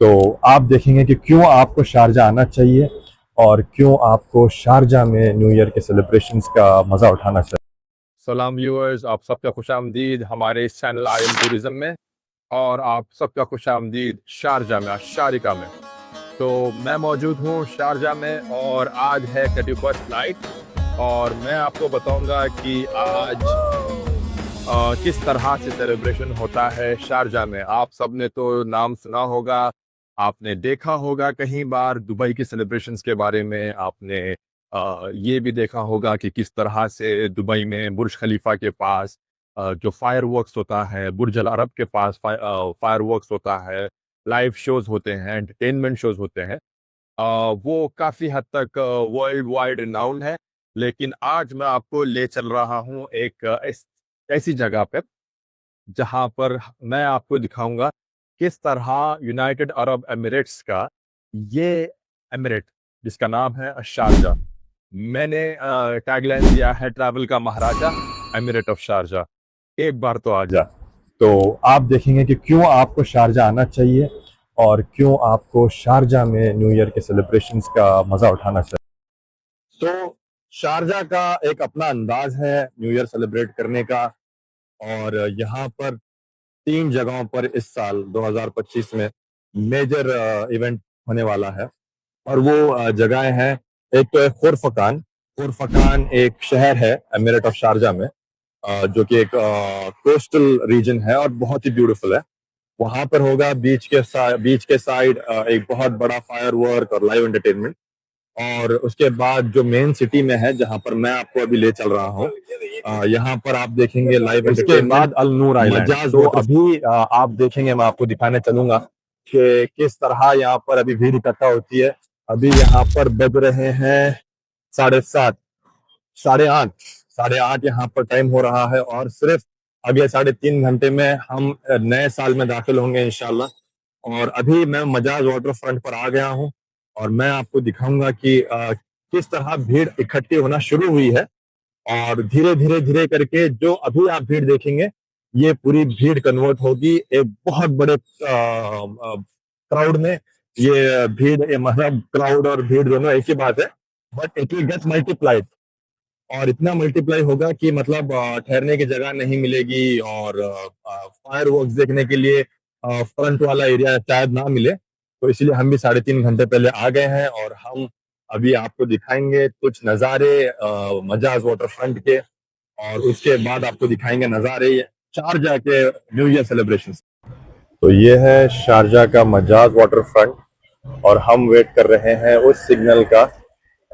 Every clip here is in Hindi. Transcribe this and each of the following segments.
तो आप देखेंगे कि क्यों आपको शारजा आना चाहिए और क्यों आपको शारजा में न्यू ईयर के सेलिब्रेशंस का मज़ा उठाना चाहिए। सलाम व्यूअर्स, आप सबका खुशामदीद हमारे इस चैनल आई एम टूरिज्म में। और आप सबका खुशामदीद शारजा में, शारिका में। तो मैं मौजूद हूँ शारजा में और आज है 31st नाइट। और मैं आपको बताऊंगा कि आज किस तरह से सेलिब्रेशन होता है शारजा में। आप सबने तो नाम सुना होगा, आपने देखा होगा कहीं बार दुबई के सेलिब्रेशंस के बारे में। आपने ये भी देखा होगा कि किस तरह से दुबई में बुर्ज खलीफा के पास जो फायरवर्क्स होता है, बुर्ज अल अरब के पास फायरवर्क्स होता है, लाइव शोज होते हैं, एंटरटेनमेंट शोज होते हैं। वो काफ़ी हद तक वर्ल्ड वाइड रिनाउंड है। लेकिन आज मैं आपको ले चल रहा हूँ एक ऐसी जगह पे जहाँ पर मैं आपको दिखाऊंगा किस तरह यूनाइटेड अरब एमिरेट्स का ये एमिरेट, जिसका नाम है शारजा, मैंने टैगलाइन दिया है ट्रैवल का महाराजा, एमिरेट ऑफ शारजा। एक बार तो आ जा। तो आप देखेंगे कि क्यों आपको शारजा आना चाहिए और क्यों आपको शारजा में न्यू ईयर के सेलिब्रेशंस का मज़ा उठाना चाहिए। तो शारजा का एक अपना अंदाज है न्यू ईयर सेलिब्रेट करने का। और यहाँ पर 3 जगहों पर इस साल 2025 में मेजर इवेंट होने वाला है। और वो जगहें हैं, एक तो है खुरफकान। खुरफकान एक शहर है एमिरेट ऑफ शारजा में, जो कि एक कोस्टल रीजन है और बहुत ही ब्यूटीफुल है। वहां पर होगा बीच के साइड एक बहुत बड़ा फायर वर्क और लाइव एंटरटेनमेंट। और उसके बाद जो मेन सिटी में है, जहां पर मैं आपको अभी ले चल रहा हूँ, यहाँ पर आप देखेंगे लाइव। उसके बाद अल नूर आइलैंड। तो अभी आप देखेंगे, मैं आपको दिखाने चलूंगा कि किस तरह यहाँ पर अभी भीड़ इकट्ठा होती है। अभी यहाँ पर बज रहे हैं 7:30, 8:30, 8:30 यहाँ पर टाइम हो रहा है। और सिर्फ अगले 3.5 घंटे में हम नए साल में दाखिल होंगे इंशाल्लाह। और अभी मैं मजाज वाटर फ्रंट पर आ गया हूँ और मैं आपको दिखाऊंगा कि किस तरह भीड़ इकट्ठी होना शुरू हुई है। और धीरे धीरे धीरे करके जो अभी आप भीड़ देखेंगे, ये पूरी भीड़ कन्वर्ट होगी एक बहुत बड़े क्राउड में। ये भीड़, ये मतलब क्राउड और भीड़ दोनों एक ही बात है, but it will get multiplied. और इतना मल्टीप्लाई होगा कि मतलब ठहरने की जगह नहीं मिलेगी। और फायर वर्क्स देखने के लिए फ्रंट वाला एरिया शायद ना मिले। तो इसलिए हम भी 3.5 घंटे पहले आ गए हैं और हम अभी आपको दिखाएंगे कुछ नज़ारे मजाज वाटर फ्रंट के। और उसके बाद आपको दिखाएंगे नज़ारे शारजा के न्यू ईयर सेलिब्रेशन। तो ये है शारजा का मजाज वाटर फ्रंट और हम वेट कर रहे हैं उस सिग्नल का,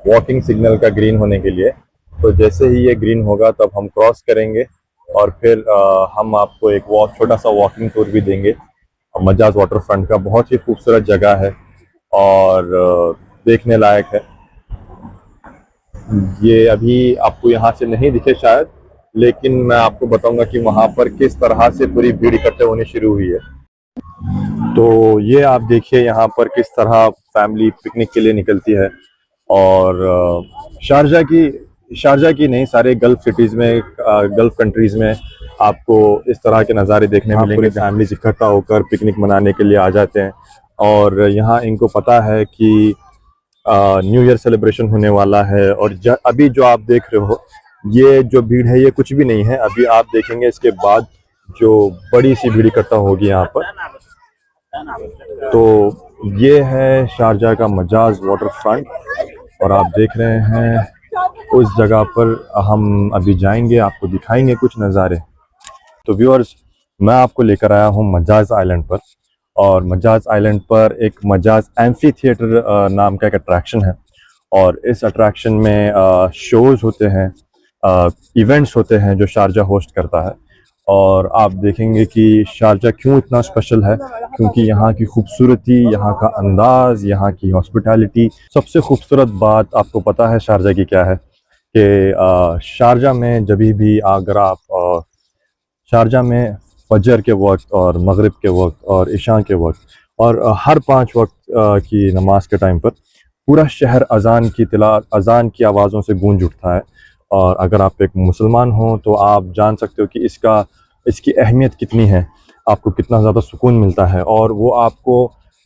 वॉकिंग सिग्नल का ग्रीन होने के लिए। तो जैसे ही ये ग्रीन होगा तब हम क्रॉस करेंगे और फिर हम आपको एक छोटा सा वॉकिंग टूर भी देंगे। मजाज वाटर फ्रंट का बहुत ही खूबसूरत जगह है और देखने लायक है। ये अभी आपको यहाँ से नहीं दिखे शायद, लेकिन मैं आपको बताऊंगा कि वहाँ पर किस तरह से पूरी भीड़ इकट्ठे होनी शुरू हुई है। तो ये आप देखिए यहाँ पर किस तरह फैमिली पिकनिक के लिए निकलती है। और शारजा की नहीं, सारे गल्फ सिटीज में, गल्फ कंट्रीज में आपको इस तरह के नज़ारे देखने मिलेंगे। फैमिलीज इकट्ठा होकर पिकनिक मनाने के लिए आ जाते हैं और यहाँ इनको पता है कि न्यू ईयर सेलिब्रेशन होने वाला है। और अभी जो आप देख रहे हो, ये जो भीड़ है ये कुछ भी नहीं है। अभी आप देखेंगे इसके बाद जो बड़ी सी भीड़ इकट्ठा होगी यहाँ पर। तो ये है शारजा का मजाज वाटर फ्रंट और आप देख रहे हैं उस जगह पर हम अभी जाएंगे, आपको दिखाएंगे कुछ नज़ारे। तो व्यूअर्स, मैं आपको लेकर आया हूँ मजाज आइलैंड पर। और मजाज आइलैंड पर एक मजाज एम्फी थिएटर नाम का एक अट्रैक्शन है। और इस अट्रैक्शन में शोज़ होते हैं, इवेंट्स होते हैं जो शारजा होस्ट करता है। और आप देखेंगे कि शारजा क्यों इतना स्पेशल है, क्योंकि यहाँ की खूबसूरती, यहाँ का अंदाज़, यहाँ की हॉस्पिटैलिटी। सबसे खूबसूरत बात आपको पता है शारजा की क्या है कि शारजा में जब भी अगर आप शारजा में फजर के वक्त और मगरिब के वक्त और इशा के वक्त और हर 5 वक्त की नमाज के टाइम पर पूरा शहर अजान की आवाज़ों से गूंज उठता है। और अगर आप एक मुसलमान हो तो आप जान सकते हो कि इसकी अहमियत कितनी है, आपको कितना ज़्यादा सुकून मिलता है। और वो आपको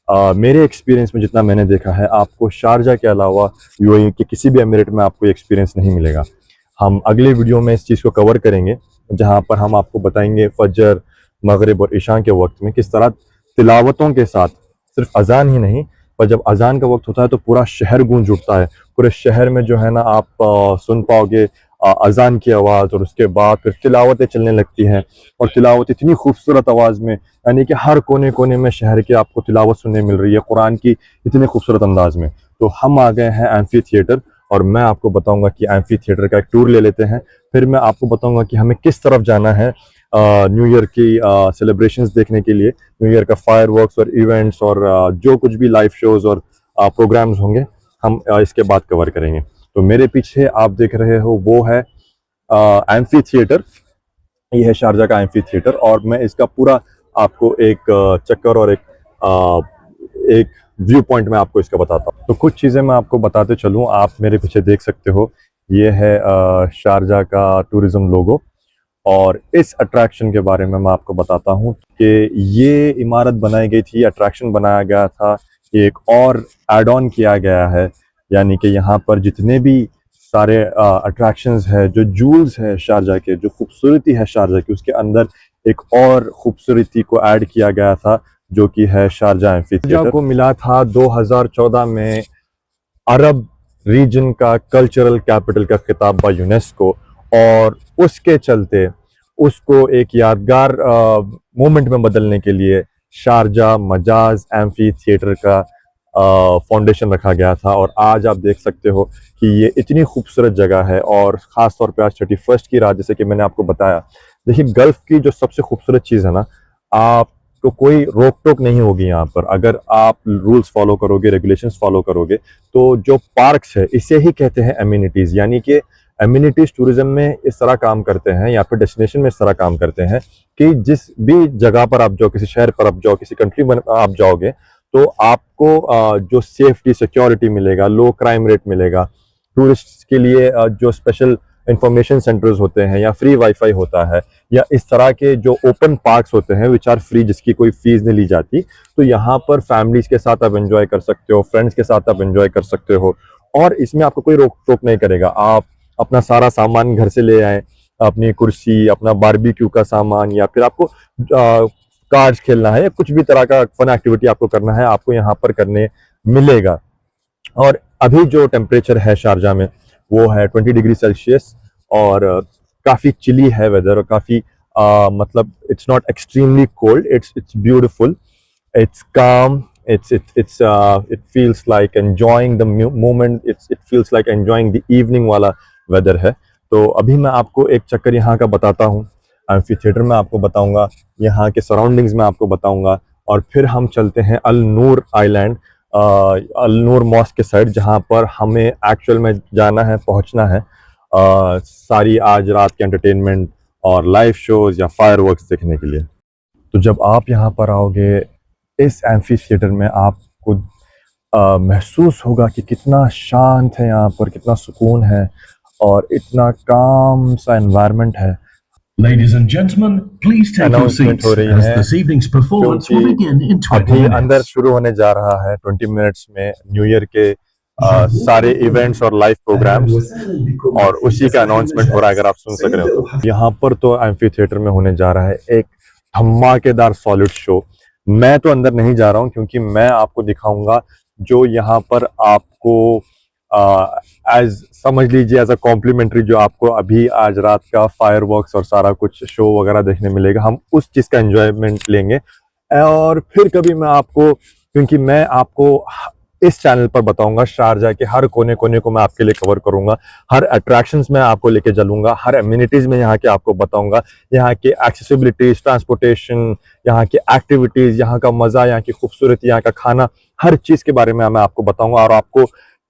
मेरे एक्सपीरियंस में जितना मैंने देखा है, आपको शारजा के अलावा यूएई के किसी भी एमिरेट में आपको एक्सपीरियंस नहीं मिलेगा। हम अगले वीडियो में इस चीज़ को कवर करेंगे, जहां पर हम आपको बताएंगे फजर, मगरिब और इशा के वक्त में किस तरह तिलावतों के साथ, सिर्फ अजान ही नहीं, पर जब अजान का वक्त होता है तो पूरा शहर गूंज उठता है। पूरे शहर में जो है ना आप सुन पाओगे अजान की आवाज़, और उसके बाद फिर तिलावतें चलने लगती हैं, और तिलावत इतनी खूबसूरत आवाज़ में, यानी कि हर कोने कोने में शहर की आपको तिलावत सुनने मिल रही है कुरान की इतने खूबसूरत अंदाज में। तो हम आ गए हैं एम्फी थिएटर, और मैं आपको बताऊंगा कि एम्फी थिएटर का एक टूर ले लेते हैं। फिर मैं आपको बताऊंगा कि हमें किस तरफ जाना है न्यू ईयर की सेलिब्रेशंस देखने के लिए, न्यू ईयर का फायरवर्क्स और इवेंट्स और जो कुछ भी लाइव शोज और प्रोग्राम्स होंगे, हम इसके बाद कवर करेंगे। तो मेरे पीछे आप देख रहे हो वो है एम्फी थिएटर। ये है शारजा का एम्फी थिएटर, और मैं इसका पूरा आपको एक चक्कर और एक व्यू पॉइंट में आपको इसका बताता हूँ। तो कुछ चीज़ें मैं आपको बताते चलूँ, आप मेरे पीछे देख सकते हो, ये है शारजा का टूरिज्म लोगो। और इस अट्रैक्शन के बारे में मैं आपको बताता हूँ कि ये इमारत बनाई गई थी, अट्रैक्शन बनाया गया था, ये एक और एड ऑन किया गया है, यानी कि यहाँ पर जितने भी सारे अट्रैक्शंस है, जो जूल्स है शारजा के, जो खूबसूरती है शारजा की, उसके अंदर एक और खूबसूरती को ऐड किया गया था, जो कि है शारजा एम्फी थिएटर। को मिला था 2014 में अरब रीजन का कल्चरल कैपिटल का खिताब बाय यूनेस्को, और उसके चलते उसको एक यादगार मोमेंट में बदलने के लिए शारजा मजाज एम्फी थिएटर का फाउंडेशन रखा गया था। और आज आप देख सकते हो कि ये इतनी खूबसूरत जगह है, और ख़ास तौर पे आज 31 की रात, जैसे कि मैंने आपको बताया। देखिए, गल्फ़ की जो सबसे खूबसूरत चीज़ है ना, आपको कोई रोक टोक नहीं होगी यहाँ पर। अगर आप रूल्स फॉलो करोगे, रेगुलेशंस फॉलो करोगे, तो जो पार्क्स है, इसे ही कहते हैं एमिनिटीज़। यानी कि एमिनिटीज़ टूरिज्म में इस तरह काम करते हैं, या फिर डेस्टिनेशन में इस तरह काम करते हैं कि जिस भी जगह पर आप जाओ, किसी शहर पर आप जाओ, किसी कंट्री में आप जाओगे, तो आपको जो सेफ्टी सिक्योरिटी मिलेगा, लो क्राइम रेट मिलेगा, टूरिस्ट के लिए जो स्पेशल इंफॉर्मेशन सेंटर्स होते हैं, या फ्री वाईफाई होता है, या इस तरह के जो ओपन पार्क्स होते हैं विच आर फ्री, जिसकी कोई फीस नहीं ली जाती, तो यहाँ पर फैमिलीज के साथ आप एंजॉय कर सकते हो, फ्रेंड्स के साथ आप एंजॉय कर सकते हो, और इसमें आपको कोई रोक टोक नहीं करेगा। आप अपना सारा सामान घर से ले आए, अपनी कुर्सी, अपना बारबेक्यू का सामान, या फिर आपको कार्ड्स खेलना है, या कुछ भी तरह का फन एक्टिविटी आपको करना है, आपको यहाँ पर करने मिलेगा। और अभी जो टेम्परेचर है शारजा में वो है 20 डिग्री सेल्सियस, और काफ़ी चिली है वेदर, और काफ़ी मतलब it's not extremely cold, it's beautiful, it's काम, it feels like enjoying the moment, it feels like enjoying the evening वाला वेदर है। तो अभी मैं आपको एक चक्कर यहाँ का बताता हूँ, एम्फी थिएटर में आपको बताऊंगा, यहाँ के सराउंडिंग्स में आपको बताऊंगा, और फिर हम चलते हैं अल नूर आइलैंड, अल नूर मॉस्क के साइड, जहाँ पर हमें एक्चुअल में जाना है, पहुँचना है सारी आज रात के एंटरटेनमेंट और लाइव शोज या फायरवर्क्स देखने के लिए। तो जब आप यहाँ पर आओगे इस एम्फी थिएटर में, आपको महसूस होगा कि कितना शांत है यहाँ पर, कितना सुकून है, और इतना काम सा एनवायरनमेंट है। Ladies and gentlemen, please take your seats as this evening's performance will begin in 20 minutes. अंदर शुरू होने जा रहा है 20 मिनट्स में न्यू ईयर के सारे इवेंट्स और लाइव प्रोग्राम्स, और उसी का अनाउंसमेंट हो रहा है, अगर आप सुन सक रहे हो तो। यहाँ पर तो एम्फी थिएटर में होने जा रहा है एक धमाकेदार सॉलिड शो। मैं तो अंदर नहीं जा रहा हूँ, क्योंकि मैं आपको दिखाऊंगा जो यहाँ पर आपको एज समझ लीजिए एज अ कॉम्प्लीमेंट्री, जो आपको अभी आज रात का फायरवर्क्स और सारा कुछ शो वगैरह देखने मिलेगा, हम उस चीज़ का एंजॉयमेंट लेंगे। और फिर कभी मैं आपको, क्योंकि मैं आपको इस चैनल पर बताऊंगा शारजा के हर कोने कोने को मैं आपके लिए कवर करूंगा, हर अट्रैक्शंस में आपको लेके चलूंगा, हर एम्यूनिटीज़ में यहाँ के आपको बताऊंगा, यहाँ के एक्सेसिबिलिटीज़, ट्रांसपोर्टेशन, यहाँ की एक्टिविटीज़, यहाँ का मज़ा, यहाँ की खूबसूरती, यहाँ का खाना, हर चीज़ के बारे में मैं आपको बताऊंगा, और आपको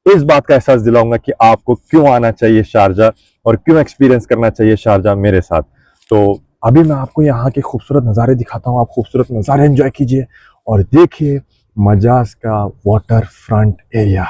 इस बात का एहसास दिलाऊंगा कि आपको क्यों आना चाहिए शारजा, और क्यों एक्सपीरियंस करना चाहिए शारजा मेरे साथ। तो अभी मैं आपको यहाँ के खूबसूरत नज़ारे दिखाता हूँ, आप खूबसूरत नज़ारे एंजॉय कीजिए, और देखिए मजाज का वाटर फ्रंट एरिया।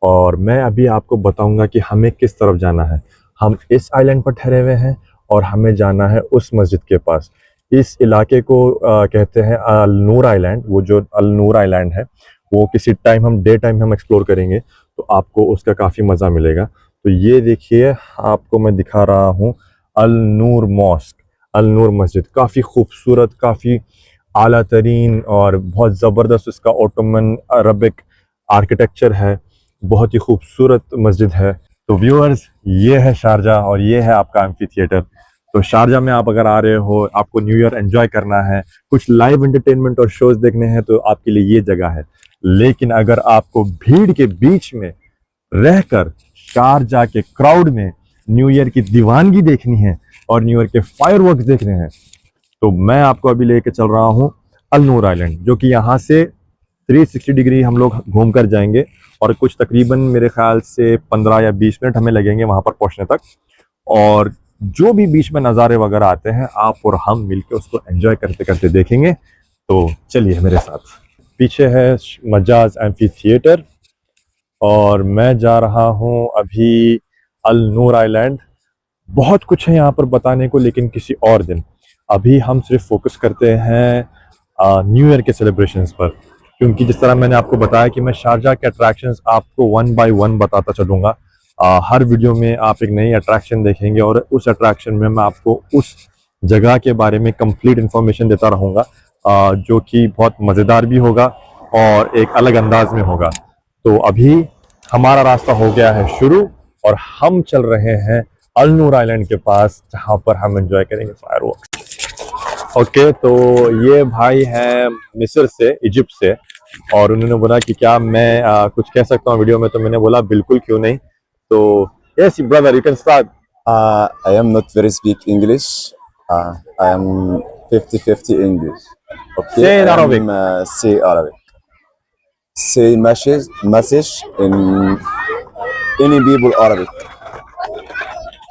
और मैं अभी आपको बताऊंगा कि हमें किस तरफ जाना है। हम इस आइलैंड पर ठहरे हुए हैं, और हमें जाना है उस मस्जिद के पास। इस इलाके को कहते हैं अल नूर आइलैंड। वो जो अल नूर आइलैंड है वो किसी टाइम हम डे टाइम हम एक्सप्लोर करेंगे तो आपको उसका काफ़ी मज़ा मिलेगा। तो ये देखिए आपको मैं दिखा रहा हूँ अल नूर मॉस्क, अल नूर मस्जिद। काफ़ी खूबसूरत, काफ़ी आला तरीन और बहुत ज़बरदस्त इसका ओटोमन अरबिक आर्किटेक्चर है। बहुत ही खूबसूरत मस्जिद है। तो व्यूअर्स, ये है शारजाह और ये है आपका एम्फी थिएटर। तो शारजाह में आप अगर आ रहे हो, आपको न्यू ईयर एंजॉय करना है, कुछ लाइव एंटरटेनमेंट और शोज देखने हैं तो आपके लिए ये जगह है। लेकिन अगर आपको भीड़ के बीच में रहकर शारजाह के क्राउड में न्यू ईयर की दीवानगी देखनी है और न्यू ईयर के फायरवर्क्स देखने हैं तो मैं आपको अभी लेके चल रहा हूँ अल नूर आइलैंड, जो कि यहाँ से 360 डिग्री हम लोग घूम कर जाएंगे और कुछ तकरीबन मेरे ख्याल से 15 या 20 मिनट हमें लगेंगे वहाँ पर पहुँचने तक। और जो भी बीच में नज़ारे वगैरह आते हैं आप और हम मिलके उसको एंजॉय करते करते देखेंगे। तो चलिए मेरे साथ। पीछे है मजाज एम्फी थिएटर और मैं जा रहा हूँ अभी अल नूर आइलैंड। बहुत कुछ है यहाँ पर बताने को, लेकिन किसी और दिन। अभी हम सिर्फ फोकस करते हैं न्यू ईयर के सेलिब्रेशंस पर, क्योंकि जिस तरह मैंने आपको बताया कि मैं शारजाह के अट्रैक्शंस आपको 1 बाय 1 बताता चलूँगा। हर वीडियो में आप एक नई अट्रैक्शन देखेंगे और उस अट्रैक्शन में मैं आपको उस जगह के बारे में कंप्लीट इन्फॉर्मेशन देता रहूँगा, जो कि बहुत मज़ेदार भी होगा और एक अलग अंदाज में होगा। तो अभी हमारा रास्ता हो गया है शुरू और हम चल रहे हैं अल नूर आइलैंड के पास, जहाँ पर हम एंजॉय करेंगे फायरवर्क्स। ओके, तो ये भाई हैं मिस्र से, इजिप्ट से, और उन्होंने बोला कि क्या मैं कुछ कह सकता हूँ वीडियो में, तो मैंने बोला बिल्कुल, क्यों नहीं। तो yes brother, you can start. I am not very speak English. I am 50-50 English. Okay. Say in I Arabic. am, say Arabic. Say message in any people Arabic.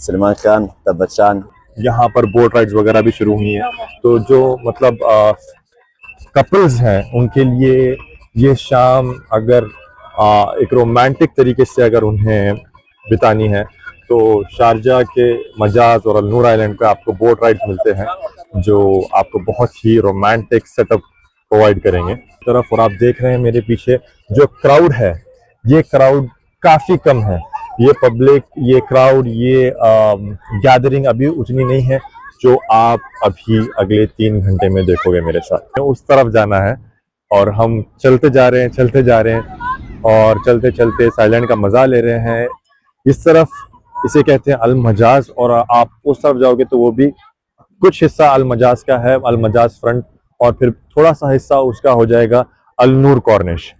Salman Khan, Amitabh Bachchan. यहाँ पर बोट राइड्स वगैरह भी शुरू हुई हैं। तो जो मतलब कपल्स हैं उनके लिए ये शाम अगर एक रोमांटिक तरीके से अगर उन्हें बितानी है तो शारजाह के मजाज और अल नूर आइलैंड पे आपको बोट राइड्स मिलते हैं, जो आपको बहुत ही रोमांटिक सेटअप प्रोवाइड करेंगे तरफ। और आप देख रहे हैं मेरे पीछे जो क्राउड है, ये क्राउड काफ़ी कम है। ये पब्लिक, ये क्राउड, ये गैदरिंग अभी उतनी नहीं है जो आप अभी अगले 3 घंटे में देखोगे मेरे साथ। उस तरफ जाना है और हम चलते जा रहे हैं और चलते चलते साइलैंड का मज़ा ले रहे हैं। इस तरफ इसे कहते हैं अल मजाज, और आप उस तरफ जाओगे तो वो भी कुछ हिस्सा अल मजाज का है, अल मजाज फ्रंट, और फिर थोड़ा सा हिस्सा उसका हो जाएगा अल नूर कॉर्निश।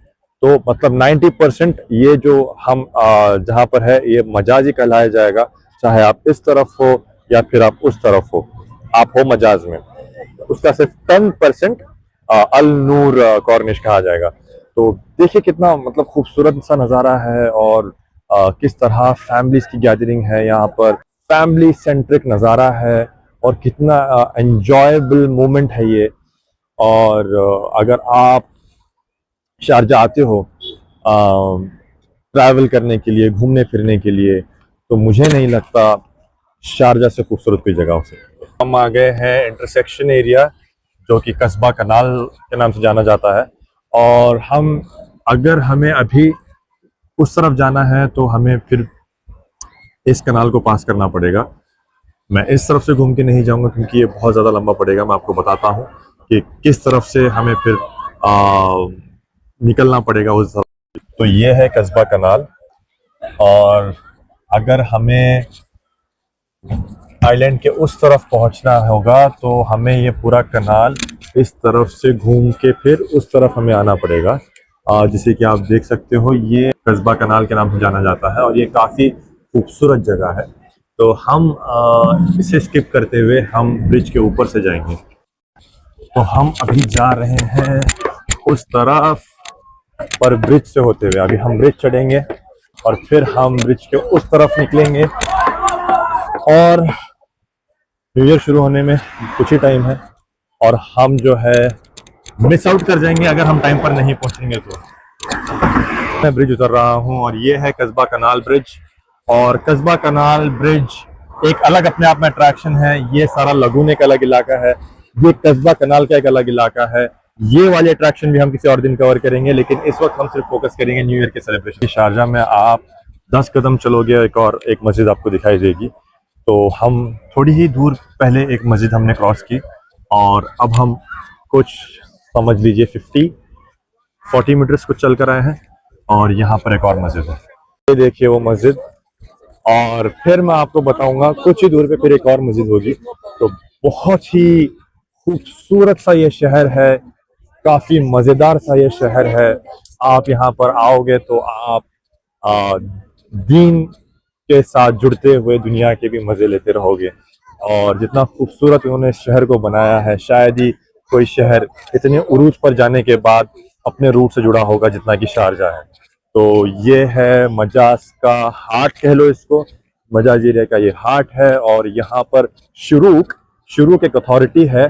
तो मतलब 90% ये जो हम जहाँ पर है ये मजाज ही कहलाया जाएगा, चाहे आप इस तरफ हो या फिर आप उस तरफ हो, आप हो मजाज में। उसका सिर्फ 10% अल नूर कॉर्निश कहा जाएगा। तो देखिए कितना मतलब खूबसूरत सा नज़ारा है और किस तरह फैमिलीज की गैदरिंग है यहाँ पर, फैमिली सेंट्रिक नज़ारा है और कितना एंजॉयबल मोमेंट है ये। और अगर आप शारजाह आते हो ट्रैवल करने के लिए, घूमने फिरने के लिए, तो मुझे नहीं लगता शारजाह से खूबसूरत कोई जगह हो सकती है। हम आ गए हैं इंटरसेक्शन एरिया, जो कि कस्बा कनाल के नाम से जाना जाता है, और हम अगर हमें अभी उस तरफ जाना है तो हमें फिर इस कनाल को पास करना पड़ेगा। मैं इस तरफ से घूम के नहीं जाऊंगा क्योंकि ये बहुत ज़्यादा लंबा पड़ेगा। मैं आपको बताता हूँ कि किस तरफ से हमें फिर निकलना पड़ेगा उस तरफ। तो ये है कस्बा कनाल, और अगर हमें आइलैंड के उस तरफ पहुंचना होगा तो हमें ये पूरा कनाल इस तरफ से घूम के फिर उस तरफ हमें आना पड़ेगा। जैसे कि आप देख सकते हो ये कस्बा कनाल के नाम से जाना जाता है और ये काफ़ी खूबसूरत जगह है। तो हम इसे स्किप करते हुए हम ब्रिज के ऊपर से जाएंगे। तो हम अभी जा रहे हैं उस तरफ पर ब्रिज से होते हुए। अभी हम ब्रिज चढ़ेंगे और फिर हम ब्रिज के उस तरफ निकलेंगे, और न्यू ईयर शुरू होने में कुछ ही टाइम है और हम जो है मिस आउट कर जाएंगे अगर हम टाइम पर नहीं पहुंचेंगे तो। मैं ब्रिज उतर रहा हूं और ये है कस्बा कनाल ब्रिज। और कस्बा कनाल ब्रिज एक अलग अपने आप में अट्रैक्शन है। ये सारा लगून एक अलग इलाका है, ये कस्बा कनाल का एक अलग इलाका है। ये वाले अट्रैक्शन भी हम किसी और दिन कवर करेंगे, लेकिन इस वक्त हम सिर्फ फोकस करेंगे न्यू ईयर के सेलिब्रेशन। शारजा में आप 10 कदम चलोगे एक मस्जिद आपको दिखाई देगी। तो हम थोड़ी ही दूर पहले एक मस्जिद हमने क्रॉस की और अब हम कुछ समझ लीजिए 40 मीटर्स कुछ चल कर आए हैं और यहाँ पर एक और मस्जिद है। ये देखिए वो मस्जिद, और फिर मैं आपको बताऊंगा कुछ ही दूर पे फिर एक और मस्जिद होगी। तो बहुत ही खूबसूरत सा ये शहर है, काफी मजेदार सा ये शहर है। आप यहाँ पर आओगे तो आप दीन के साथ जुड़ते हुए दुनिया के भी मजे लेते रहोगे। और जितना खूबसूरत उन्होंने इस शहर को बनाया है, शायद ही कोई शहर इतने उरूज पर जाने के बाद अपने रूट से जुड़ा होगा जितना कि शारजा है। तो ये है मजाज का हाट, कह लो इसको, मजाज एरिया का ये हाट है। और यहाँ पर शुरूक एक अथॉरिटी है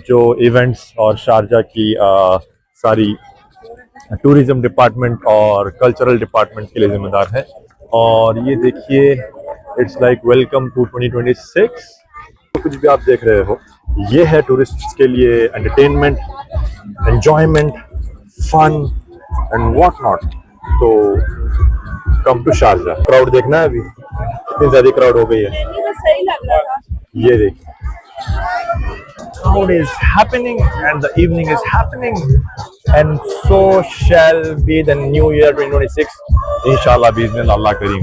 जो इवेंट्स और शारजा की सारी टूरिज्म डिपार्टमेंट और कल्चरल डिपार्टमेंट के लिए जिम्मेदार है। और ये देखिए, इट्स लाइक वेलकम टू 2026। तो कुछ भी आप देख रहे हो, ये है टूरिस्ट्स के लिए entertainment, enjoyment, fun and what not. तो कम टू शारजा। क्राउड देखना है, अभी इतनी ज्यादा क्राउड हो गई है। ये देखिए, crowd is happening and the evening is happening, and so shall be the new year 2026 इंशाल्लाह बिइज़्निल्लाह अल्लाह करीम।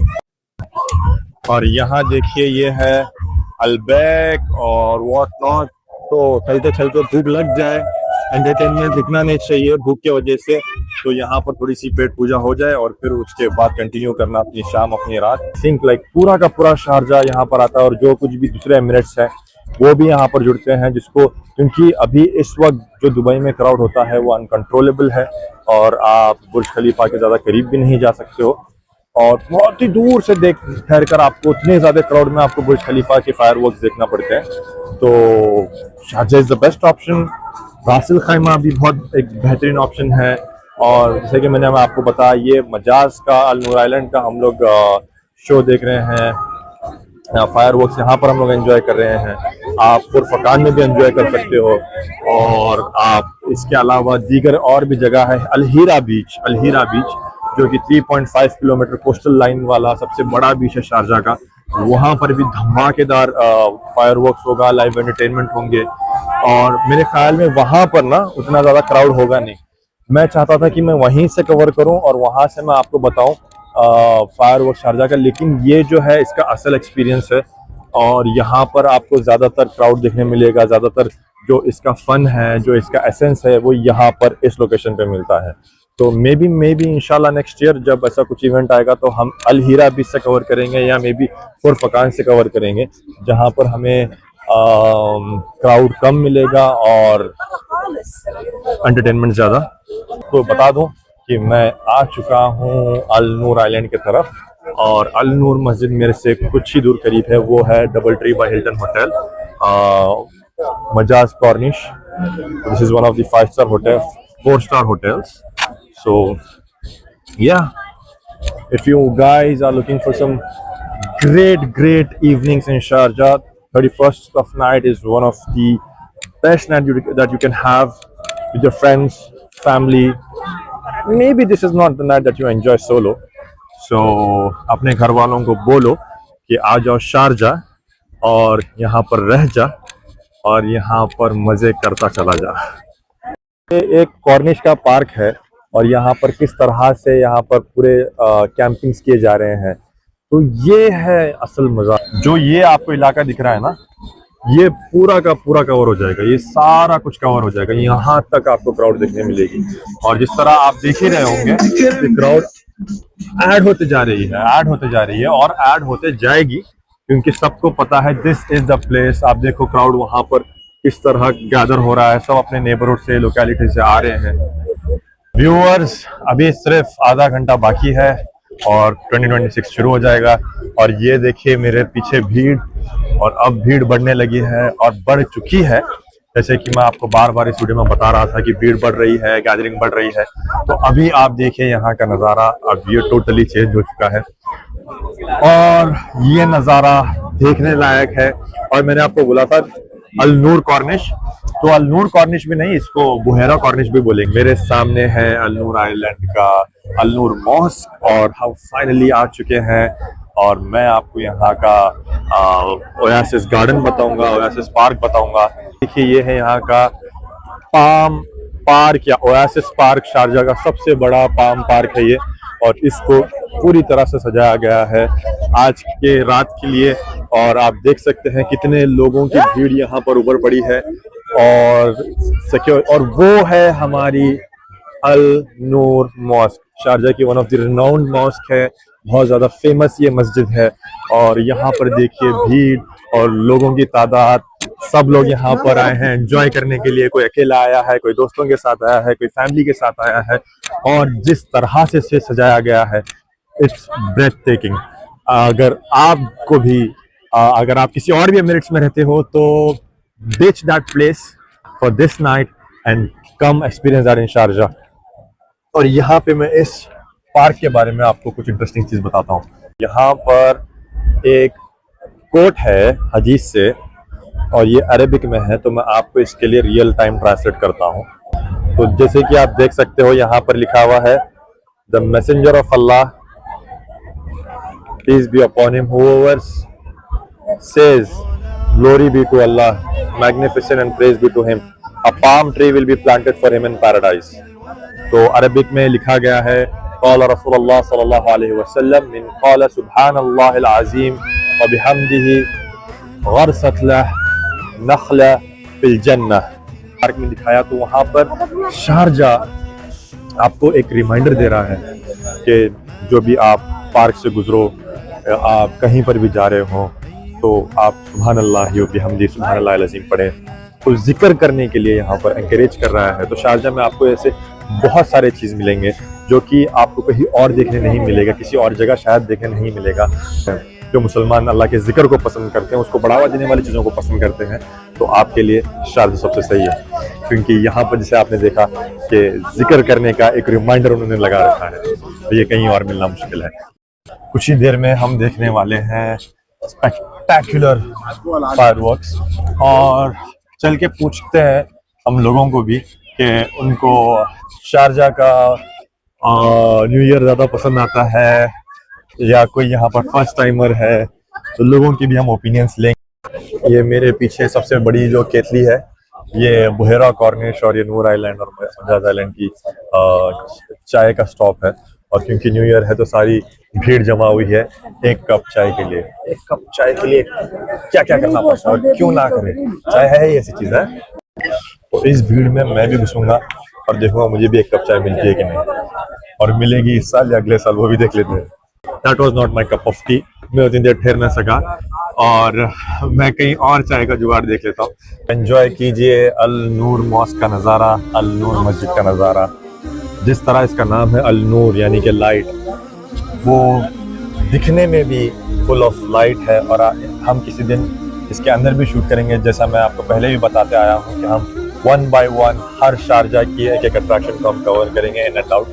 और यहाँ देखिए, ये है अलबैक और व्हाट नॉट। तो चलते चलते भूख लग जाए, एंटरटेनमेंट दिखना नहीं चाहिए भूख के वजह से। तो यहाँ पर थोड़ी सी पेट पूजा हो जाए और फिर उसके बाद कंटिन्यू करना अपनी शाम अपनी रात। थिंक लाइक पूरा का पूरा शारजा यहाँ पर आता है, और जो कुछ भी दूसरे एमिरेट्स है वो भी यहाँ पर जुड़ते हैं, जिसको, क्योंकि अभी इस वक्त जो दुबई में क्राउड होता है वो अनकंट्रोलेबल है और आप बुर्ज खलीफा के ज़्यादा करीब भी नहीं जा सकते हो। और बहुत ही दूर से ठहर कर आपको इतने ज़्यादा क्राउड में आपको बुर्ज खलीफा के फायरवर्क्स देखना पड़ते हैं। तो Sharjah is the best option. Ras al Khaimah भी बहुत एक बेहतरीन ऑप्शन है। और जैसे कि मैंने आपको बताया, ये मजाज का अल नूर आइलैंड का हम लोग शो देख रहे हैं, फायरवर्क्स यहाँ पर हम लोग एंजॉय कर रहे हैं। आप पुरफकान में भी एंजॉय कर सकते हो। और आप इसके अलावा दीगर और भी जगह है, अलहीरा बीच जो कि 3.5 किलोमीटर कोस्टल लाइन वाला सबसे बड़ा बीच है शारजा का। वहाँ पर भी धमाकेदार फायरवर्क्स होगा, लाइव एंटरटेनमेंट होंगे। और मेरे ख्याल में वहाँ पर ना उतना ज़्यादा क्राउड होगा नहीं। मैं चाहता था कि मैं वहीं से कवर करूं और वहां से मैं आपको बताऊं फायरवर्क्स शारजा का, लेकिन ये जो है इसका असल एक्सपीरियंस है। और यहाँ पर आपको ज़्यादातर क्राउड देखने मिलेगा, ज़्यादातर जो इसका फन है, जो इसका एसेंस है, वो यहाँ पर इस लोकेशन पे मिलता है। तो मे बी इंशाल्लाह नेक्स्ट ईयर जब ऐसा कुछ इवेंट आएगा तो हम अलहीरा बीच से कवर करेंगे, या मे बी पुरफकान से कवर करेंगे, जहाँ पर हमें क्राउड कम मिलेगा और एंटरटेनमेंट ज़्यादा। तो बता दूं कि मैं आ चुका हूं अल नूर आइलैंड की तरफ, और अल नूर मस्जिद मेरे से कुछ ही दूर करीब है। वो है double tree by Hilton hotel, Majaz Cornish. This is one of the 5-star hotel, 4-star hotels. So yeah, if you guys are looking for some great evenings in Sharjah, 31st of night is one of the best night that you can have with your friends, family. Maybe this is not the night that you enjoy solo. So अपने घर वालों को बोलो कि आ जाओ शारजा और यहाँ पर रह जा और यहाँ पर मजे करता चला जा। ये एक कॉर्निश का पार्क है और यहाँ पर किस तरह से यहाँ पर पूरे कैंपिंग्स किए जा रहे हैं। तो ये है असल मजा। जो ये आपको इलाका दिख रहा है ना, ये पूरा का पूरा कवर हो जाएगा, ये सारा कुछ कवर हो जाएगा। यहाँ तक आपको क्राउड देखने मिलेगी। और जिस तरह आप देख ही रहे होंगे कि क्राउड ऐड होते जा रही है और ऐड होते जाएगी, क्योंकि सबको पता है दिस इज द प्लेस। आप देखो क्राउड वहां पर किस तरह गैदर हो रहा है, सब अपने नेबरहुड से, लोकेलिटी से आ रहे हैं। व्यूअर्स, अभी सिर्फ आधा घंटा बाकी है और 2026 शुरू हो जाएगा। और ये देखिए मेरे पीछे भीड़, और अब भीड़ बढ़ने लगी है और बढ़ चुकी है। जैसे कि मैं आपको बार बार इस वीडियो में बता रहा था कि भीड़ बढ़ रही है, गैदरिंग बढ़ रही है। तो अभी आप देखिए यहाँ का नज़ारा, अब ये टोटली चेंज हो चुका है और ये नज़ारा देखने लायक है। और मैंने आपको बोला था अल नूर कॉर्निश, तो अल नूर कॉर्निश भी नहीं, इसको बुहेरा कॉर्निश भी बोलेंगे। मेरे सामने है अल नूर आइलैंड का अल नूर मॉस्क और हम फाइनली आ चुके हैं। और मैं आपको यहाँ का ओयासिस गार्डन बताऊंगा, ओयासिस पार्क बताऊंगा। देखिए ये है यहाँ का पाम पार्क या ओयासिस पार्क, शारजा का सबसे बड़ा पाम पार्क है ये। और इसको पूरी तरह से सजाया गया है आज के रात के लिए। और आप देख सकते हैं कितने लोगों की भीड़ यहाँ पर उभर पड़ी है। और वो है हमारी अल नूर मॉस्क, शारजा की one of the renowned mosque है, बहुत ज्यादा फेमस ये मस्जिद है। और यहाँ पर देखिए भीड़ और लोगों की तादाद, सब लोग यहाँ पर आए हैं एंजॉय करने के लिए। कोई अकेला आया है, कोई दोस्तों के साथ आया है, कोई फैमिली के साथ आया है। और जिस तरह से इसे सजाया गया है, इट्स ब्रेथ टेकिंग। अगर आपको भी अगर आप किसी और भी एमिरेट्स में रहते हो तो ditch that place for this night and come experience that in Sharjah. और यहाँ पे मैं इस पार्क के बारे में आपको कुछ इंटरेस्टिंग चीज बताता हूँ। यहाँ पर एक कोट है हदीस से और ये अरबिक में है, तो मैं आपको इसके लिए रियल टाइम ट्रांसलेट करता हूँ। तो जैसे कि आप देख सकते हो यहाँ पर लिखा हुआ है, the messenger of Allah peace be upon him whoever says glory be to Allah, magnificent and praise be to him, a palm tree will be planted for him in paradise। तो अरबिक में लिखा गया है, क़ाल रसूलुल्लाह सल्लल्लाहु अलैहि वसल्लम मिन क़ाल सुब्हानल्लाहिल अज़ीम व बिहम्दिही ग़रसत लह नख़ला फिल जन्नह। पार्क में दिखाया तो वहाँ पर शारजा आपको एक रिमाइंडर दे रहा है कि जो भी आप पार्क से गुजरो, आप कहीं पर भी जा रहे हो तो आप सुभान अल्लाह व बिहम्दी सुभान अल्लाह अज़ीम पढ़ें। तो जिक्र करने के लिए यहाँ पर एनकरेज कर रहा है। तो शारजा में आपको ऐसे बहुत सारे चीज़ मिलेंगे जो कि आपको कहीं और देखने नहीं मिलेगा, किसी और जगह शायद देखने नहीं मिलेगा। जो मुसलमान अल्लाह के जिक्र को पसंद करते हैं, उसको बढ़ावा देने वाली चीज़ों को पसंद करते हैं, तो आपके लिए शारजा सबसे सही है। क्योंकि यहाँ पर जैसे आपने देखा कि जिक्र करने का एक रिमाइंडर उन्होंने लगा रखा है, तो ये कहीं और मिलना मुश्किल है। कुछ ही देर में हम देखने वाले हैं स्पेक्टेक्युलर फायरवर्क्स। और चल के पूछते हैं हम लोगों को भी कि उनको शारजा का न्यू ईयर ज़्यादा पसंद आता है या कोई यहाँ पर फर्स्ट टाइमर है, तो लोगों की भी हम ओपिनियंस लेंगे। ये मेरे पीछे सबसे बड़ी जो केतली है, ये बुहेरा कॉर्निश और ये नूर आइलैंड और मजाज आइलैंड की चाय का स्टॉप है। और क्योंकि न्यू ईयर है तो सारी भीड़ जमा हुई है एक कप चाय के लिए। एक कप चाय के लिए क्या क्या करना पड़ता है और क्यों ना करें, चाय है ही ऐसी चीज है। तो इस भीड़ में मैं भी घुसूंगा और देखूंगा मुझे भी एक कप चाय मिलती है कि नहीं, और मिलेगी इस साल या अगले साल, वो भी देख लेते हैं। That was not my cup of T, मैं उतनी देर ठहर ना सका और मैं कहीं और चाय का जुगाड़ देख लेता हूँ। एंजॉय कीजिए अल नूर मॉस्क का नज़ारा, अल नूर मस्जिद का नज़ारा। जिस तरह इसका नाम है अल नूर यानी कि लाइट, वो दिखने में भी फुल ऑफ लाइट है। और हम किसी दिन इसके अंदर भी शूट करेंगे, जैसा मैं आपको पहले भी बताते आया हूँ कि हम 1 by 1 हर शारजा की एक एक अट्रैक्शन को हम कवर करेंगे in and out.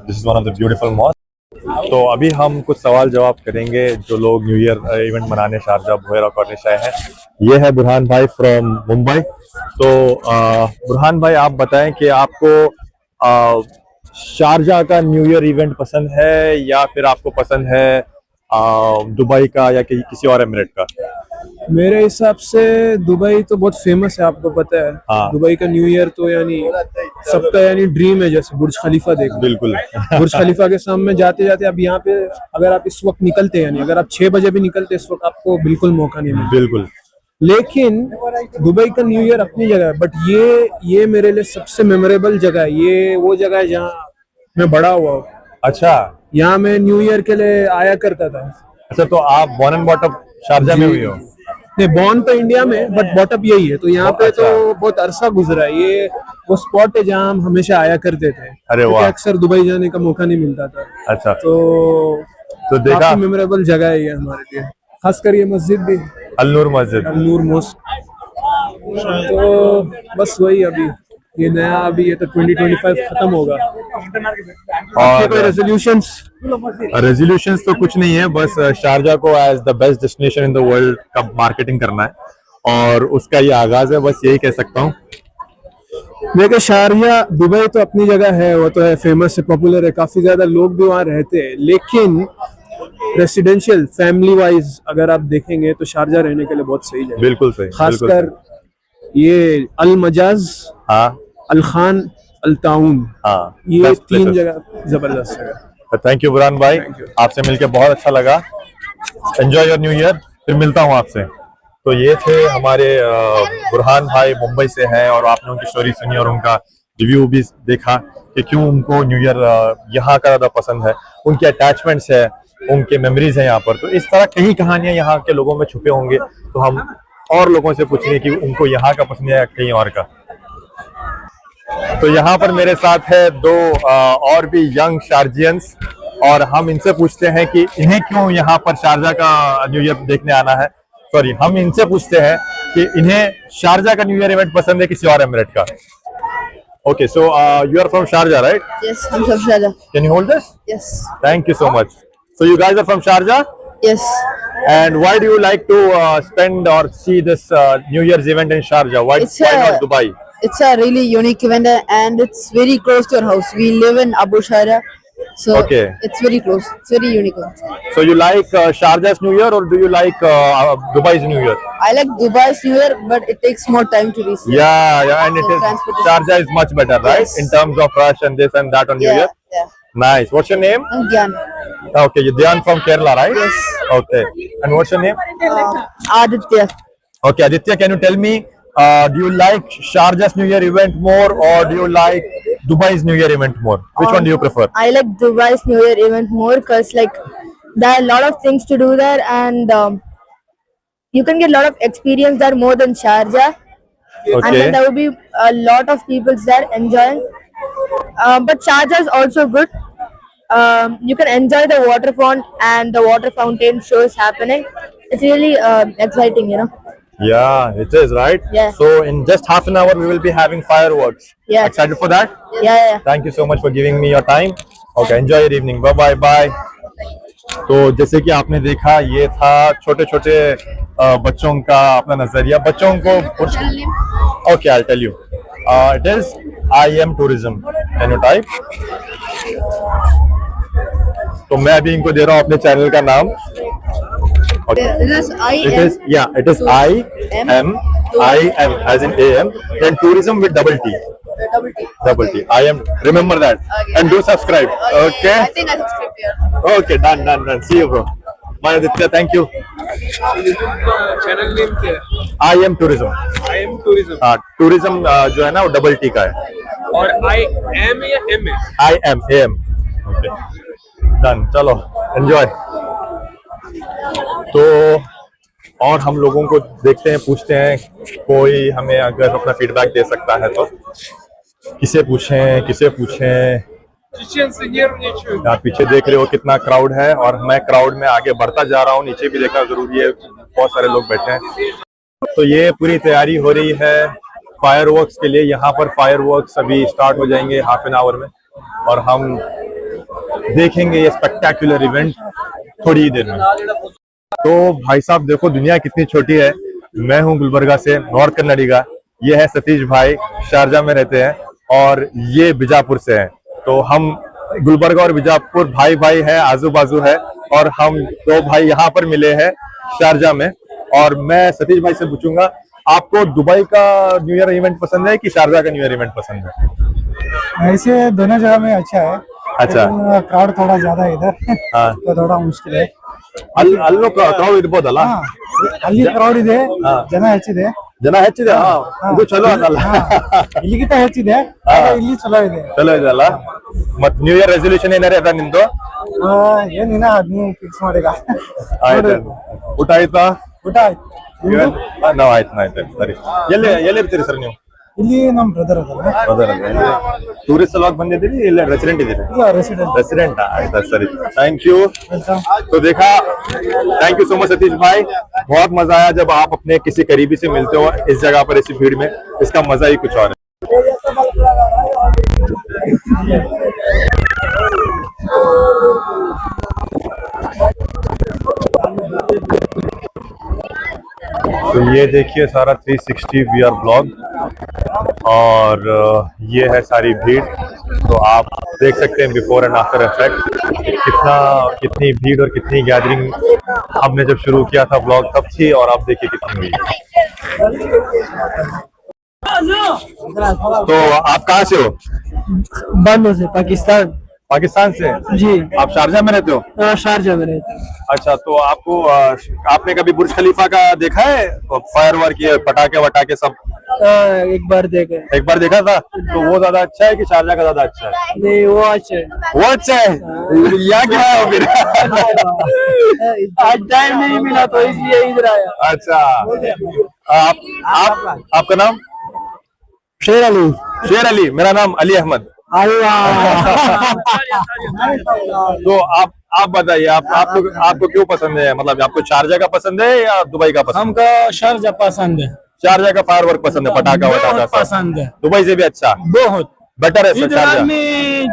This is one of the beautiful mosque. तो अभी हम कुछ सवाल जवाब करेंगे जो लोग न्यू ईयर इवेंट मनाने शारजा बुहेरा कॉर्निश आए हैं। ये है बुरहान भाई फ्रॉम मुंबई। तो बुरहान भाई, आप बताएं कि आपको शारजा का न्यू ईयर इवेंट पसंद है या फिर आपको पसंद है दुबई का या किसी और एमिरेट का? मेरे हिसाब से दुबई तो बहुत फेमस है, आपको पता है। हाँ। दुबई का न्यू ईयर तो यानी सबका यानी ड्रीम है, जैसे बुर्ज खलीफा देखना। बिल्कुल। बुर्ज खलीफा के सामने जाते जाते अब यहाँ पे अगर आप इस वक्त निकलते हैं, यानी अगर आप 6 बजे भी निकलते इस वक्त आपको बिल्कुल मौका नहीं मिलता। बिल्कुल। लेकिन दुबई का न्यू ईयर अपनी जगह है, बट ये मेरे लिए सबसे मेमोरेबल जगह है। ये वो जगह है जहाँ मैं बड़ा हुआ हूँ। अच्छा, यहाँ मैं न्यू ईयर के लिए आया करता था। अच्छा, तो आप born and bought up Sharjah में हुई हो? बॉर्न तो इंडिया में बट बॉटअप यही है, तो यहाँ पे तो बहुत अरसा गुजरा है। ये वो स्पॉट है जहाँ हम हमेशा आया करते थे। अरे वाह। अक्सर दुबई जाने का मौका नहीं मिलता था। अच्छा, तो देखा काफी मेमोरेबल जगह है ये हमारे लिए, खासकर ये मस्जिद भी, अल-नूर मस्जिद, अल-नूर मॉस्क। तो बस वही, अभी ये नया, अभी ये तो 2025 खत्म होगा। और कोई रेजोल्यूशंस तो कुछ नहीं है, बस शारजा को as the best destination in the world का मार्केटिंग करना है और उसका ये आगाज है, बस यही कह सकता हूँ। देखिए शारजा, दुबई तो अपनी जगह है, वो तो है, फेमस है, पॉपुलर है, काफी ज्यादा लोग भी वहाँ रहते हैं, लेकिन रेसिडेंशियल फैमिली वाइज अगर आप देखेंगे तो शारजा रहने के लिए बहुत सही है। बिल्कुल सही, खासकर ये अल मजाज, हाँ, अल खान, अल ताउन, हाँ, ये 3 जगह जबरदस्त है। थैंक यू बुरहान भाई, आपसे मिलकर बहुत अच्छा लगा। एंजॉय योर न्यू ईयर, फिर मिलता हूँ आपसे। तो ये थे हमारे बुरहान भाई, मुंबई से हैं और आपने उनकी स्टोरी सुनी और उनका रिव्यू भी देखा कि क्यों उनको न्यू ईयर यहाँ का ज्यादा पसंद है, उनके अटैचमेंट्स है, उनके मेमोरीज हैं यहाँ पर। तो इस तरह कई कहानियां यहाँ के लोगों में छुपे होंगे, तो हम और लोगों से पूछेंगे कि उनको यहाँ का पसंद है या कहीं और का। तो यहाँ पर मेरे साथ है 2 और भी यंग शारजियंस और हम इनसे पूछते हैं कि इन्हें क्यों यहाँ पर शारजा का न्यू ईयर देखने आना है। सॉरी, हम इनसे पूछते हैं कि इन्हें शारजा का न्यू ईयर इवेंट पसंद है किसी और एमिरेट का। Okay, so you are from Sharjah, right? Yes, I'm from Sharjah. Can you hold this? Yes. Thank you so much. So you guys are from Sharjah? Yes. And why do you like to spend or see this New Year's event in Sharjah? Why not Dubai? It's a really unique event and it's very close to our house. We live in Abu Shara, so Okay. it's very close. It's very unique one. So you like Sharjah's New Year or do you like Dubai's New Year? I like Dubai's New Year, but it takes more time to reach. Yeah, and it is Transportation. Sharjah is much better, right? Yes. In terms of rush and this and that on New Year. Yeah. Nice. What's your name? I'm Gyan. Okay, you're Dhyan from Kerala, right? Yes. Okay. And what's your name? Aditya. Okay, Aditya, can you tell me, do you like Sharjah's New Year event more or do you like Dubai's New Year event more? Which one do you prefer? I like Dubai's New Year event more because like there are a lot of things to do there and you can get a lot of experience there more than Sharjah. And Okay. then there will be a lot of people there enjoying. But Sharjah is also good. You can enjoy the waterfront and the water fountain shows happening. It's really exciting, you know. Yeah, it is, right? Yeah. So in just half an hour, we will be having fireworks. Yeah. Excited for that? Yeah. Thank you so much for giving me your time. Okay, enjoy your evening. Bye bye bye. तो जैसे कि आपने देखा, ये था छोटे छोटे बच्चों का अपना नजरिया, बच्चों को। Okay, I'll tell you. It is IM Tourism. Can you type? तो मैं अभी इनको दे रहा हूँ अपने चैनल का नाम। Okay. It is IM as in AM, then tourism with double T. Double T. I am, remember that. Okay. And do subscribe. Okay. I think I subscribe here. Okay, done. See you, bro. Bye, Aditya. Thank you. Channel name क्या है? I am tourism. I am tourism. हाँ, tourism जो है ना वो डबल टी का है। और I am या M है? I am AM. Okay. Done. चलो, enjoy. तो और हम लोगों को देखते हैं, पूछते हैं, कोई हमें अगर अपना फीडबैक दे सकता है तो किसे पूछें। आप पीछे देख रहे हो कितना क्राउड है और मैं क्राउड में आगे बढ़ता जा रहा हूँ। नीचे भी देखना जरूरी है, बहुत सारे लोग बैठे हैं। तो ये पूरी तैयारी हो रही है फायरवर्क्स के लिए। यहाँ पर फायरवर्क्स अभी स्टार्ट हो जाएंगे हाफ एन आवर में और हम देखेंगे ये स्पेक्टेकुलर इवेंट थोड़ी ही देर में। तो भाई साहब देखो, दुनिया कितनी छोटी है। मैं हूँ गुलबर्गा से, नॉर्थ कन्नड़ी का। ये है सतीश भाई, शारजा में रहते हैं और ये बीजापुर से हैं। तो हम गुलबर्गा और बीजापुर भाई है, आजू बाजू है और हम 2 भाई यहाँ पर मिले हैं शारजा में। और मैं सतीश भाई से पूछूंगा, आपको दुबई का न्यू ईयर इवेंट पसंद है कि शारजा का न्यू ईयर इवेंट पसंद है? ऐसे दोनों जगह में अच्छा है। अच्छा, क्राउड थोड़ा ज्यादा है इधर। हाँ, तो थोड़ा मुश्किल है। ಅಲ್ಲೂ ಕ್ರೌಡ್ ಇರ್ಬೋದಲ್ಲ? ಅಲ್ಲಿ ಕ್ರೌಡ್ ಇದೆ, ಜನ ಹೆಚ್ಚಿದೆ. ಇದು ಚಲೋ ಅದಲ್ಲ? ಇಲ್ಲಿಗಿಂತ ಹೆಚ್ಚಿದೆ, ಇಲ್ಲಿ ಚಲೋ ಇದೆ. ಚಲೋ ಇದೆ ಅಲ್ಲ? ಮತ್ ನ್ಯೂ ಇಯರ್ ರೆಸಲ್ಯೂಷನ್ ಏನಾರ ಅದ ನಿಮ್ದು? ಏನಿನ ಅದನ್ನ ಫಿಕ್ಸ್ ಮಾಡಿಲ್ಲ. ಆಯ್ತು. ಊಟ ಆಯ್ತಾ? ಊಟ ಆಯ್ತು. ಆಯ್ತು ಸರಿ. ಎಲ್ಲಿರ್ತೀರಿ ಸರ್ ನೀವು? ಇಲ್ಲಿ ನಮ್ ಬ್ರದರ್ ಅದಲ್ಲ, ಟೂರಿಸ್ಟ್ ಸಲುವಾಗಿ ಬಂದಿದ್ದೀರಿ, ಇಲ್ಲ ರೆಸಿಡೆಂಟ್ ಇದ್ದೀರಿ? ರೆಸಿಡೆಂಟ್. रेसिडेंट आया सर, थैंक यू। तो देखा, thank you so much Satish भाई, बहुत मजा आया जब आप अपने किसी करीबी से मिलते हो इस जगह पर, इसी भीड़ में, इसका मजा ही कुछ और है। तो ये देखिए सारा 360 VR ब्लॉग, और ये है सारी भीड़। तो आप देख सकते हैं बिफोर एंड आफ्टर इफेक्ट, कितनी भीड़ और कितनी गैदरिंग हमने जब शुरू किया था ब्लॉग तब थी, और आप देखिए कितनी हुई। तो आप कहाँ से हो? बानो से, पाकिस्तान। पाकिस्तान से? जी। आप शारजा में रहते हो? शारजा में रहते हैं। अच्छा, तो आपको आपने कभी बुर्ज खलीफा का देखा है? फायर वर्क, ये पटाखे वटाखे सब एक बार देखे। एक बार देखा था? तो वो ज्यादा अच्छा है कि शारजा का ज्यादा अच्छा है? नहीं, वो अच्छा है। वो अच्छा है? यहाँ क्या है फिर? आज टाइम नहीं मिला तो इसलिए इधर आया। अच्छा, आपका नाम? शेर अली। शेर अली। मेरा नाम अली अहमद। तो आप बताइए, आपको क्यों पसंद है? मतलब आपको शारजा का पसंद है या दुबई का पसंद? हमको शारजा पसंद है, शारजा का फायर वर्क पसंद है, पटाखा वटाखा बहुत सब? पसंद है, दुबई से भी अच्छा, बहुत। बेटर है सर इधर शारजा? आदमी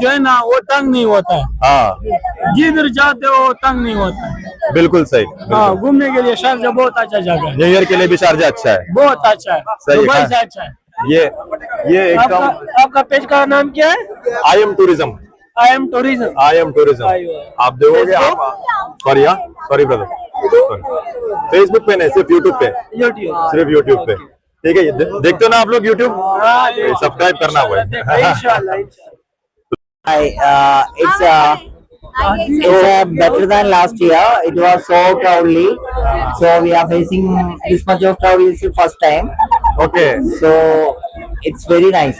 जो है ना वो तंग नहीं होता है, हाँ जिधर जाते हो वो तंग नहीं होता है। बिल्कुल सही। हाँ, घूमने के लिए शारजा बहुत अच्छा जगह है, न्यू ईयर के लिए भी शारजा अच्छा है? बहुत अच्छा है, सही दुबई है। से अच्छा है। ये एकदम। आपका पेज का नाम क्या है? I am tourism. I am tourism. I am tourism. आप देखोगे, सॉरी ब्रदर, फेसबुक पे नहीं, सिर्फ यूट्यूब पे, यूट्यूब। सिर्फ यूट्यूब पे। ठीक है, देखते हो ना आप लोग यूट्यूब? सब्सक्राइब करना हुआ। It's better than last year. It was so crowdly, so we are facing this much of crowd is the first time. Okay, So it's very nice.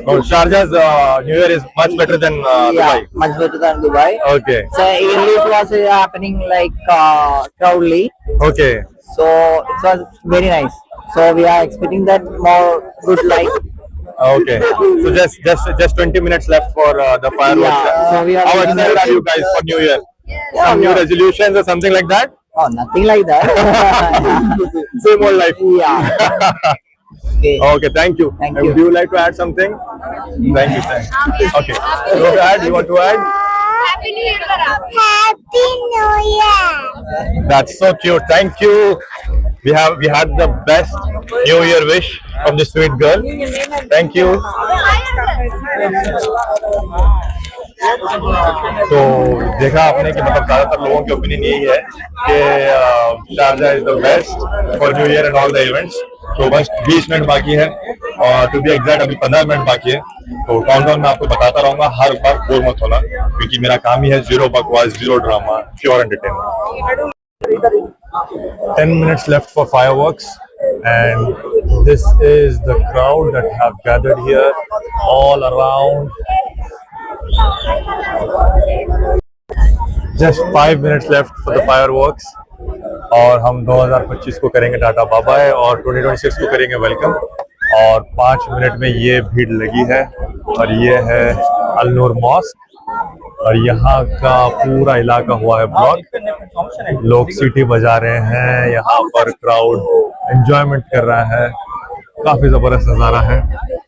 और Sharjah's new year is much better than Yeah, Dubai? much better than Dubai. Okay So early it was happening like crowdly, okay so it was very nice. So we are expecting that more good light. okay. So just 20 minutes left for the fireworks. Yeah, so we are How waiting excited for- are you guys for New Year? Yeah, Some new yeah. resolutions or something like that? Oh, nothing like that. Same old life. Yeah. Okay. Okay, thank you. Thank And you. would you like to add something? Thank you. Okay. You want to add? You want to add? Happy New Year. Happy New Year. That's so cute. Thank you. We had the best New Year wish from this sweet girl. Thank you. तो देखा आपने कि मतलब ज्यादातर लोगों की ओपिनियन यही है कि Sharjah is the best for new year and all the events. तो बस 20 मिनट बाकी है, और टू बी एग्जैक्ट अभी 15 मिनट बाकी है। तो काउंटडाउन में आपको बताता रहूंगा, हर बार बोर मत होना, क्योंकि मेरा काम ही है जीरो बकवास, zero drama, pure entertainment. 10 minutes left for fireworks, and this is the crowd that have gathered here all around. Just 5 minutes left for the fireworks, और हम 2025 को करेंगे टाटा बाय बाय, और 2026 को करेंगे वेलकम। और 5 मिनट में ये भीड़ लगी है, और ये है अल-नूर मॉस्क, और यहाँ का पूरा इलाका हुआ है ब्लॉक। लोग सीटी बजा रहे हैं, यहाँ पर क्राउड एंजॉयमेंट कर रहा है। काफी जबरदस्त नज़ारा है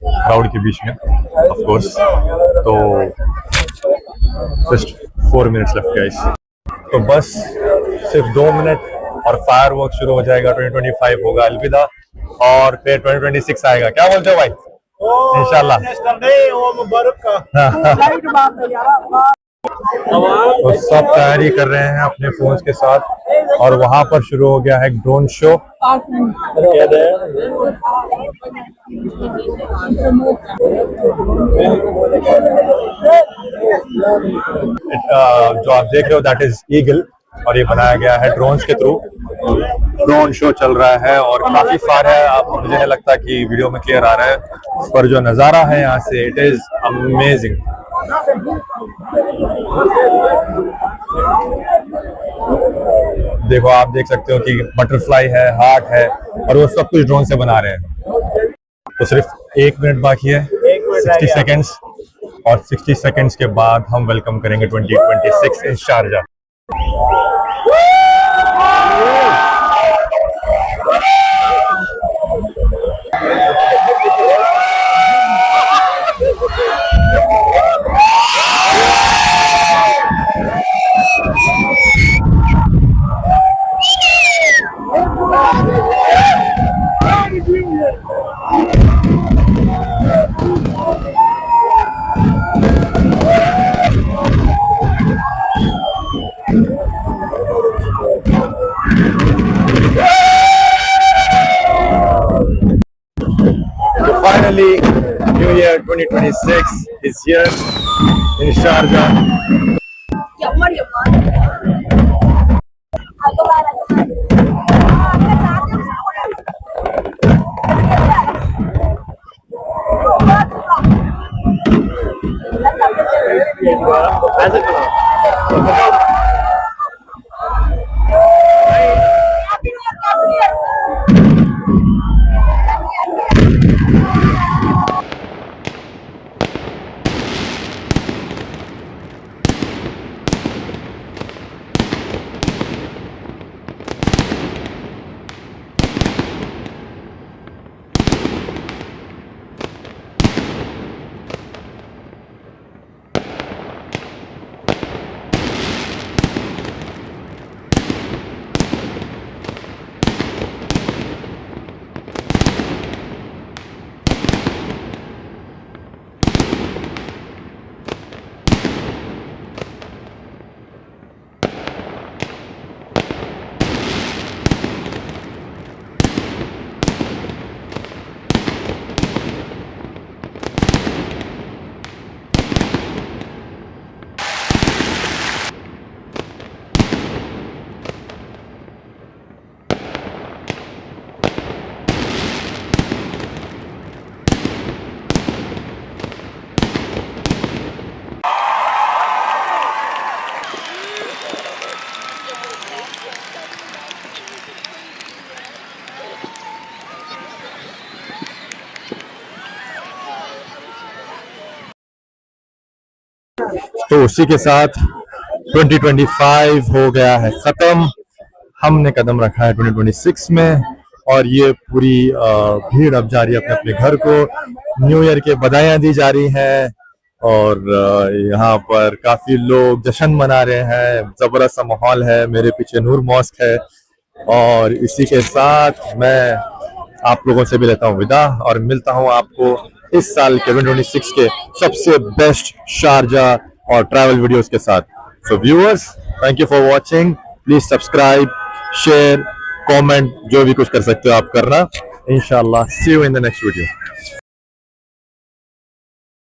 क्राउड के बीच में, ऑफ कोर्स। तो जस्ट 4 मिनट्स लेफ्ट गाइस। तो बस सिर्फ 2 मिनट और फायरवर्क शुरू हो जाएगा। 2025 होगा अलविदा, और फिर 2026 आएगा। क्या बोलते हो भाई? इंशाल्लाह। तो सब तैयारी कर रहे हैं अपने फोन्स के साथ, और वहां पर शुरू हो गया है ड्रोन शो। जो आप देख रहे हो दैट इज ईगल, और ये बनाया गया है ड्रोन्स के थ्रू। ड्रोन शो चल रहा है और काफी फार है। आप मुझे नहीं लगता कि वीडियो में क्लियर आ रहा है, पर जो नजारा है यहाँ से, इट इज अमेजिंग। देखो, आप देख सकते हो कि बटरफ्लाई है, हार्ट है, और वो सब कुछ ड्रोन से बना रहे हैं। तो सिर्फ 1 मिनट बाकी है, 60 सेकेंड्स, और 60 सेकेंड्स के बाद हम वेलकम करेंगे 2026 in Sharjah. Finally, New Year 2026 is here in Sharjah. तो उसी के साथ 2025 हो गया है खत्म। हमने कदम रखा है 2026 में, और ये पूरी भीड़ अब जा रही है अपने अपने घर को। न्यू ईयर के बधाइयां दी जा रही हैं, और यहाँ पर काफी लोग जश्न मना रहे हैं। जबरदस्त सा माहौल है। मेरे पीछे नूर मॉस्क है, और इसी के साथ मैं आप लोगों से भी लेता हूँ विदा, और मिलता हूँ आपको इस साल के 2026 के सबसे बेस्ट शारजा और ट्रैवल वीडियोस के साथ। So viewers, thank you for watching. Please subscribe, share, comment, जो भी कुछ कर सकते हो आप करना। इंशाल्लाह see you in the next video.